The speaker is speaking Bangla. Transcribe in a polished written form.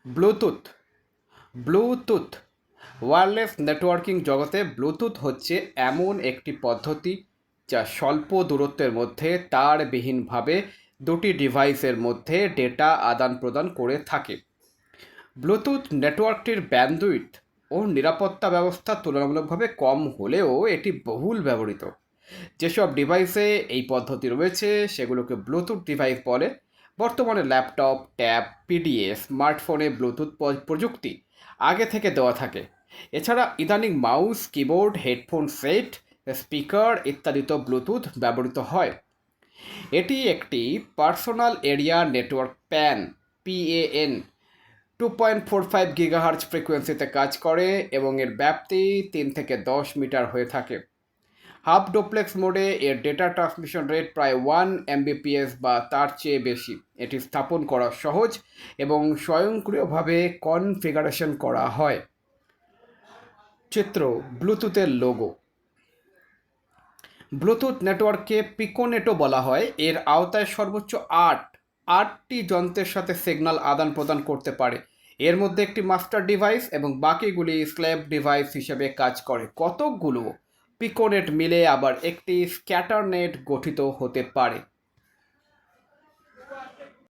ব্লুটুথ ব্লুটুথ ওয়্যারলেস নেটওয়ার্কিং জগতে ব্লুটুথ হচ্ছে এমন একটি পদ্ধতি যা স্বল্প দূরত্বের মধ্যে তারবিহীনভাবে দুটি ডিভাইসের মধ্যে ডেটা আদান প্রদান করে থাকে। ব্লুটুথ নেটওয়ার্কটির ব্যান্ডউইথ ও নিরাপত্তা ব্যবস্থা তুলনামূলকভাবে কম হলেও এটি বহুল ব্যবহৃত। যেসব ডিভাইসে এই পদ্ধতি রয়েছে সেগুলোকে ব্লুটুথ ডিভাইস বলে। বর্তমানে ল্যাপটপ, ট্যাব, পিডিএ, স্মার্টফোনে ব্লুটুথ প্রযুক্তি আগে থেকে দেওয়া থাকে। এছাড়া ইদানিং mouse, keyboard, headphone set, speaker ইত্যাদিতেও ব্লুটুথ ব্যবহৃত হয়। এটি একটি personal area network PAN, PAN, 2.45 gigahertz ফ্রিকোয়েন্সিতে কাজ করে এবং এর ব্যাপ্তি 3 থেকে 10 মিটার হয়ে থাকে। হাফ ডুপ্লেক্স মোডে এর ডেটা ট্রান্সমিশন রেট প্রায় 1 Mbps বা তার চেয়ে বেশি। এটি স্থাপন করা সহজ এবং স্বয়ংক্রিয়ভাবে কনফিগারেশন করা হয়। চিত্র: ব্লুটুথের লোগো। ব্লুটুথ নেটওয়ার্ককে পিকোনেটও বলা হয়। এর আওতায় সর্বোচ্চ আটটি যন্ত্রের সাথে সিগন্যাল আদান প্রদান করতে পারে। এর মধ্যে একটি মাস্টার ডিভাইস এবং বাকিগুলি স্ল্যাব ডিভাইস হিসেবে কাজ করে। কতকগুলো পিকোনেট মিলে আবার একটি স্ক্যাটার নেট গঠিত হতে পারে।